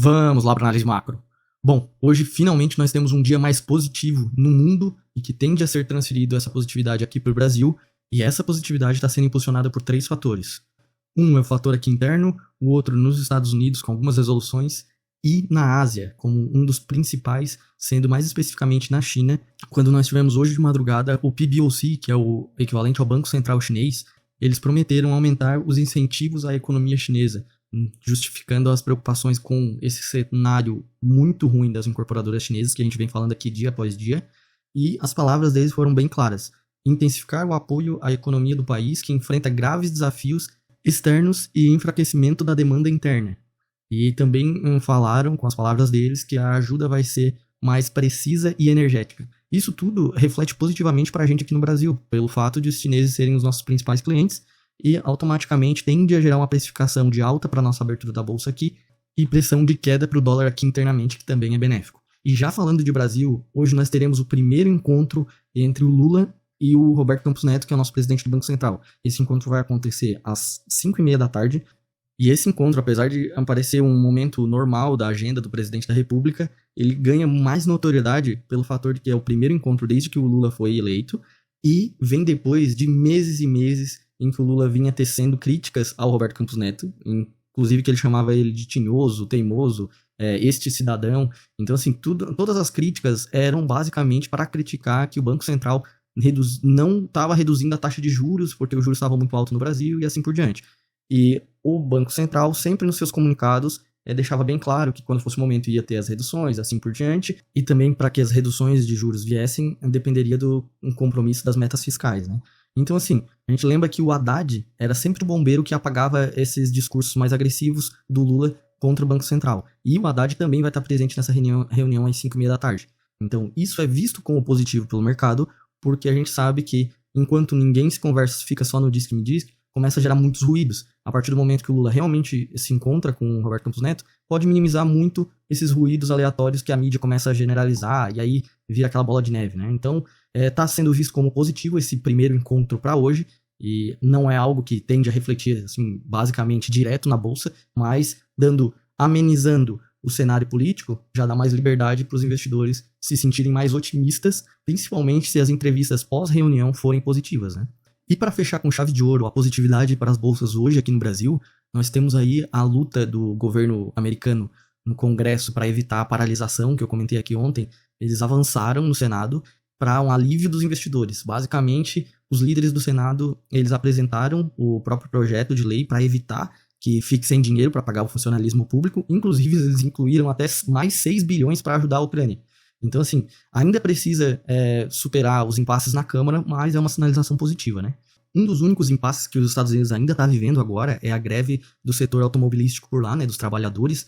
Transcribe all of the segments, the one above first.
Vamos lá para análise macro. Bom, hoje finalmente nós temos um dia mais positivo no mundo e que tende a ser transferido essa positividade aqui para o Brasil, e essa positividade está sendo impulsionada por 3 fatores. Um é o fator aqui interno, o outro nos Estados Unidos com algumas resoluções, e na Ásia, como um dos principais, sendo mais especificamente na China, quando nós tivemos hoje de madrugada o PBOC, que é o equivalente ao Banco Central Chinês, eles prometeram aumentar os incentivos à economia chinesa, justificando as preocupações com esse cenário muito ruim das incorporadoras chinesas, que a gente vem falando aqui dia após dia, e as palavras deles foram bem claras: intensificar o apoio à economia do país, que enfrenta graves desafios externos e enfraquecimento da demanda interna. E também falaram, com as palavras deles, que a ajuda vai ser mais precisa e energética. Isso tudo reflete positivamente para a gente aqui no Brasil, pelo fato de os chineses serem os nossos principais clientes, e automaticamente tende a gerar uma precificação de alta para a nossa abertura da bolsa aqui, e pressão de queda para o dólar aqui internamente, que também é benéfico. E já falando de Brasil, hoje nós teremos o primeiro encontro entre o Lula e o Roberto Campos Neto, que é o nosso presidente do Banco Central. Esse encontro vai acontecer às 5h30 da tarde, e esse encontro, apesar de aparecer um momento normal da agenda do presidente da República, ele ganha mais notoriedade pelo fator de que é o primeiro encontro desde que o Lula foi eleito, e vem depois de meses e meses em que o Lula vinha tecendo críticas ao Roberto Campos Neto, inclusive que ele chamava ele de tinhoso, teimoso, este cidadão. Então, assim, todas as críticas eram basicamente para criticar que o Banco Central não estava reduzindo a taxa de juros, porque os juros estavam muito altos no Brasil e assim por diante. E o Banco Central, sempre nos seus comunicados, deixava bem claro que quando fosse o momento ia ter as reduções, assim por diante, e também para que as reduções de juros viessem, dependeria do compromisso das metas fiscais, né? Então, assim, a gente lembra que o Haddad era sempre o bombeiro que apagava esses discursos mais agressivos do Lula contra o Banco Central. E o Haddad também vai estar presente nessa reunião às 5h30 da tarde. Então, isso é visto como positivo pelo mercado, porque a gente sabe que enquanto ninguém se conversa, fica só no diz-que-me-diz, começa a gerar muitos ruídos. A partir do momento que o Lula realmente se encontra com o Roberto Campos Neto, pode minimizar muito esses ruídos aleatórios que a mídia começa a generalizar, e aí vira aquela bola de neve, né? Então, está sendo visto como positivo esse primeiro encontro para hoje, e não é algo que tende a refletir, assim, basicamente direto na bolsa, mas amenizando o cenário político, já dá mais liberdade para os investidores se sentirem mais otimistas, principalmente se as entrevistas pós-reunião forem positivas, né? E para fechar com chave de ouro a positividade para as bolsas hoje aqui no Brasil, nós temos aí a luta do governo americano no Congresso para evitar a paralisação, que eu comentei aqui ontem. Eles avançaram no Senado para um alívio dos investidores. Basicamente, os líderes do Senado, eles apresentaram o próprio projeto de lei para evitar que fique sem dinheiro para pagar o funcionalismo público. Inclusive, eles incluíram até mais 6 bilhões para ajudar a Ucrânia. Então, assim, ainda precisa superar os impasses na Câmara, mas é uma sinalização positiva, né? Um dos únicos impasses que os Estados Unidos ainda está vivendo agora é a greve do setor automobilístico por lá, né? Dos trabalhadores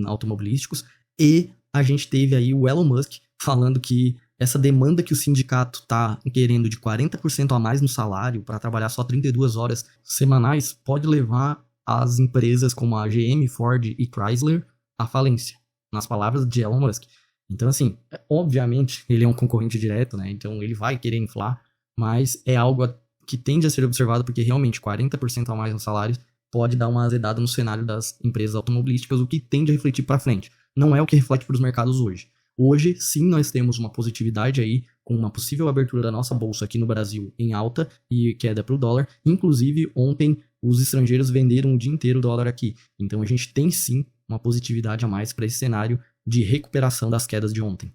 automobilísticos. E a gente teve aí o Elon Musk falando que essa demanda que o sindicato está querendo de 40% a mais no salário para trabalhar só 32 horas semanais pode levar as empresas como a GM, Ford e Chrysler à falência, nas palavras de Elon Musk. Então, assim, obviamente, ele é um concorrente direto, né? Então, ele vai querer inflar, mas é algo que tende a ser observado porque realmente 40% a mais nos salários pode dar uma azedada no cenário das empresas automobilísticas, o que tende a refletir para frente. Não é o que reflete para os mercados hoje. Hoje, sim, nós temos uma positividade aí, com uma possível abertura da nossa bolsa aqui no Brasil em alta e queda para o dólar. Inclusive, ontem, os estrangeiros venderam o dia inteiro o dólar aqui. Então, a gente tem sim uma positividade a mais para esse cenário de recuperação das quedas de ontem.